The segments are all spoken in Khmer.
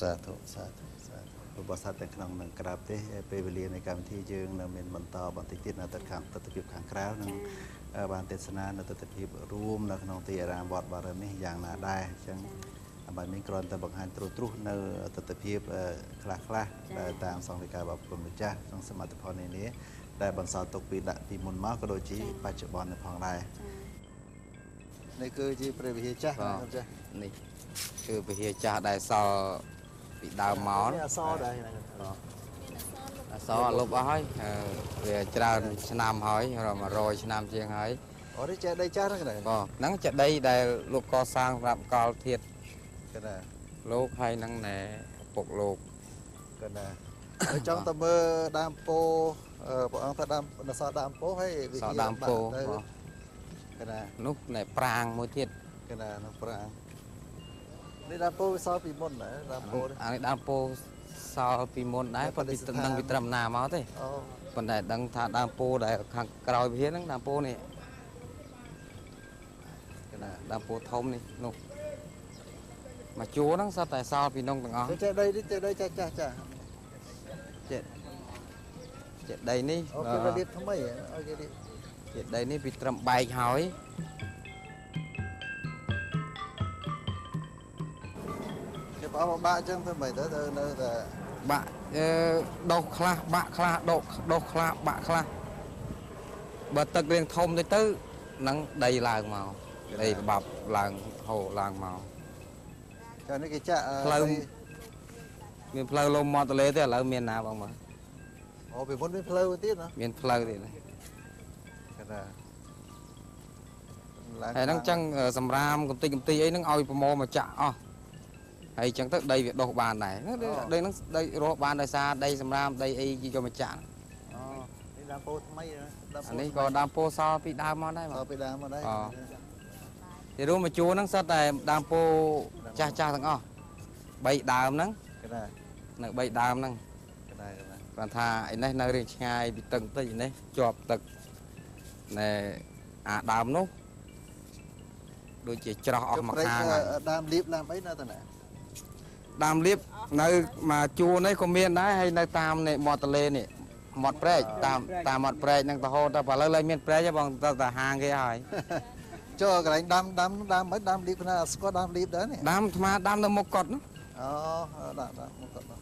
บริษัทแต่ขนมหนึ่งกราบเต้ไปเรียนในการที่ยืงนำเป็นบรรทอบันติติดนาตขังตัดติบขังคราวนึงบานเตสนานาตัดติบรวมนักนองตีรามบอดบารมีอย่างน่าได้จังบานมิกรอนแต่บางหันตรุตรุในตัดติบคลาคลาตามสองรายการแบบกลุ่มจ้าสองสมัติพรในนี้ได้บรรษาตกปีละปีมุนมากก็โดยจีปัจจุบันในพองได้นี่คือจีเปรย์วิเฮจ้าจ้านี่คือไปเฮียจ่าได้ซอปีดาวหมอนซอลบอ้อยเวียจานชนามหอยเรามาโรยชนามเชียงหอยอ๋อได้จ้าได้จ้านั่นก็ได้ก็นั่งจะได้ลูกก่อสร้างรับกอลเทียดก็ได้ลูกให้นั่งแหน่ปกลูกก็ได้trong tầm đam po bọn ta đam nó sao đam po hay sao đam po cái này lúc này prang môi thiệt cái này nó prang đây đam po sao bị môn đấy đam po đấy anh đam po sao bị môn đấy còn bị đang bị trầm nào máu thế còn này đang thả đam po đấy hàng cào bị hết đam po này cái này đam po thông này nục mà chúa nó sao tại sao vì nông từng ó chạy đây đi chạy đây cha chạy đây ní ok đi không mấy ok đi chạy đây ní bị trầm bài hỏi cái bảo ba chân thôi mày tới nơi là bạn đau khla bạn khla đau khla bạn khla bờ tật riêng thông tới tứ nắng đầy làng màu đầy bọc làng hồ làng màu cho nên cái chợ miền phơi lôm mò tơ lê thế là miền nào bằng mà ồ bị muốn miền phơi tiếp nữa miền phơi thì này cái này đang chăng sầm ram công ty ấy nó oi mò mà chạ hay chẳng tới đây việc đồ bàn này đây nó đây đồ bàn đây xa đây sầm ram đây ấy gì cho mà chạ anh ấy có đam po so bị đam mà đây mà bị đam mà đây thì đúng mà chúa nó sát này đam po cha thằng bay đam nắng nè bay đam nắng còn thà anh này nơi ngay bị từng tới gì đấy chọp tật này đam nó đôi chỉ cho mặc hàng đam liếp làm mấy nữa này đam liếp nơi mà chua đấy có miên đấy hay nơi tam này mọt lên này mọt pre tam mọt pre năng tao ta phải lấy miên pre cho bằng ta hàng cái hỏi cho cái đánh đam mấy đam liếp là có đam liếp đấy này đam là một cột nữa đam một cột đó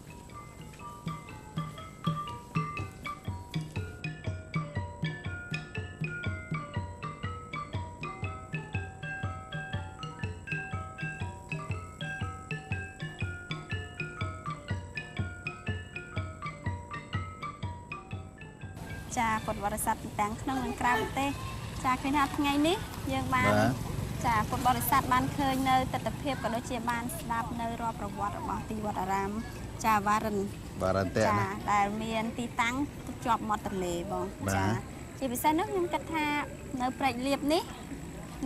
cha cột bờ sạt tảng không bằng cào tê cha khi nào ngày ní dương ban cha cột bờ sạt ban khơi nơi tật tập hiệp cả đôi chia ban đạp nơi ròประวัติរបស់ទីវត្តអារាមចាវ៉ារិនតេចាដែលមានទីតាំងជាប់មាត់ទន្លេបងចាជាពិសេសនោះខ្ញុំគិតថានៅព្រែកលៀបនេះ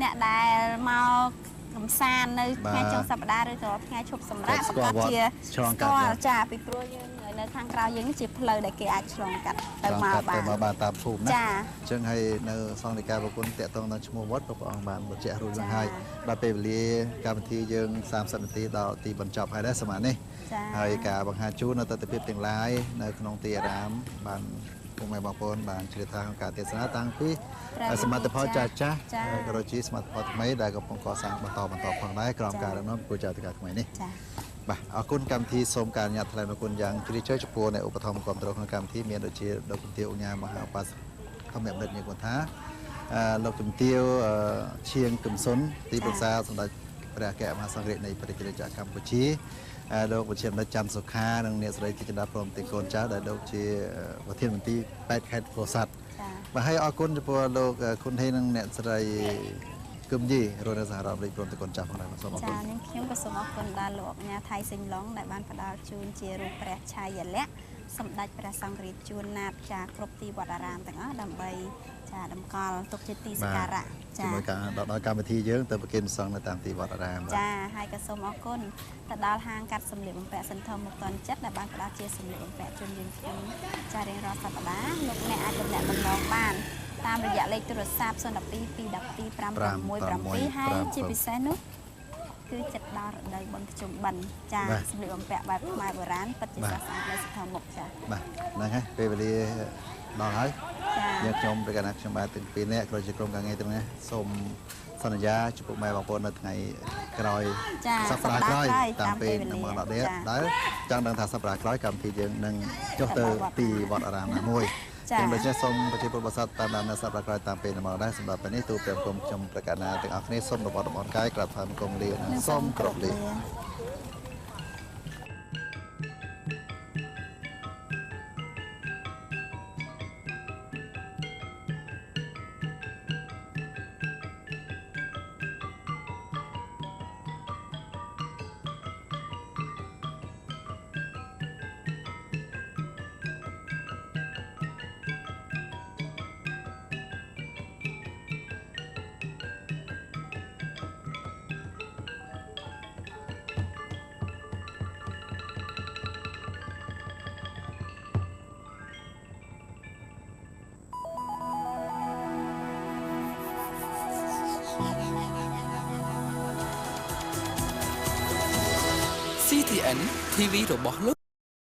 អ្នកដែលមកកំសាន្តនៅថ្ងៃចុងសប្តាហ៍ឬក៏ថ្ងៃឈប់សម្រាកប្រកាសជាស្គាល់ចាពីព្រោះយើងនៅខាងក្រៅយើងជាផ្លូវដែលគេអាចឆ្លងកាត់ទៅមកបានតាមភូមិណាអញ្ចឹងហើយនៅសង្ឃនិកាយប្រគុណតេតងនៅឈ្មោះវត្តព្រះអង្គបានបញ្ជាក់រួចនឹងហើយដល់ពេលវេលាកម្មវិធីយើង30នាទីដល់ទីបញ្ចប់ហើយដែរសម្រាប់នេះហើយការបង្ហាញជូននៅទស្សនវិជ្ជាទាំងឡាយនៅក្នុងទីអារាមបានពុកម៉ែបងប្អូនបានជ្រាបថាក្នុងការទេសនាតាំងពីសមិទ្ធផលចាស់ក៏ដូចជាសមិទ្ធផលថ្មីដែលកំពុងកសាងបន្តផងដែរក្រោមការដឹកនាំគូចៅតកាថ្មីនេះបាទអរគុណកម្មវិធីសូមការញ៉ាត់ថ្លែងអរគុណយ៉ាងជ្រាលជ្រៅចំពោះអ្នកឧបត្ថម្ភគ្រប់គ្រងក្នុងកម្មវិធីមានដូចជាលោកជំទាវអញ្ញាមហាឧបាសកធម្មមិត្តយើងគាត់ថាលោកជំទាវឈៀងកឹមសុនទីប្រឹក្សាសម្ដេចព្រះអគ្គមហាសង្ឃរាជនៃប្រទេសកម្ពុជាលោកវិជ្ជាមនិតច័ន្ទសុខានិងអ្នកស្រីទីចន្ទាព្រមទាំងកូនចៅដែលលោកជាប្រធានមន្ត្រីប៉ែតខេត្តពោធិ៍សាត់បាទហើយអរគុណចំពោះលោកគុណហេនិងអ្នកស្រីគឹមយីរស់នៅសហរដ្ឋអាមេរិកព្រមទាំងកូនចៅផងដែរសូមអរគុណចា៎នេះខ្ញុំក៏សូមអរគុណដល់លោកអញ្ញាថៃសិញឡុងដែលបានផ្ដល់ជូនជារូបព្រះឆាយាល័ក្ខណ៍សម្ដេចព្រះសង្ឃរាជជួនណាតចាគ្រប់ទីវត្តអារាមទាំងអស់ដើម្បីចាតម្កល់ទុកជាទីសក្ការៈជាមួយការដល់កម្មវិធីយើងទៅប្រគិនសង្ឃនៅតាមទីវត្តអារាមចាហើយក៏សូមអរគុណទៅដល់ហាងកាត់សម្លៀកបំពាក់សិនធំមកតនចិត្តដែលបានផ្ដល់ជាសម្លៀកបំពាក់ជូនយើងខ្ញុំចារៀងរាល់សប្តាហ៍លោកអ្នកអាចទំនាក់ទំនងបានតាមរយៈលេខទូរស័ព្ទ012 212 567ហើយជាពិសេសនោះ គឺ គឺចិត្តដល់រដូវបុណ្យភ្ជុំបិណ្ឌចាសម្លៀកបំពាក់បែបខ្មែរបុរាណពិតជាស្រស់ស្អាតលើសធម្មមុខចា បាទហ្នឹងហើយពេលវេលាដល់ហើយយើងខ្ញុំប្រកាសខ្ញុំបាទទាំងពីរនាក់ក៏ជាក្រុមការងារទាំងនេះសូមសន្យាចំពោះម៉ែបងប្អូននៅថ្ងៃក្រោយសប្តាហ៍ក្រោយតាមពេលនឹងមកដល់ដែលចង់ដឹងថាសប្តាហ៍ក្រោយកម្មវិធីយើងនឹងចុះទៅទីវត្តអារាមណាមួយចឹងដូច្នេះសូមប្រជាពលរដ្ឋតាមដាននៅសប្តាហ៍ក្រោយតាមពេលនឹងមកដែរសម្រាប់ពេលនេះទូទាំងក្រុមខ្ញុំប្រកាសណាទាំងអស់គ្នាសូមរបស់របរកាយក្រាបថ្វាយបង្គំលាសូមគោរពលា CTN TV របស់លោក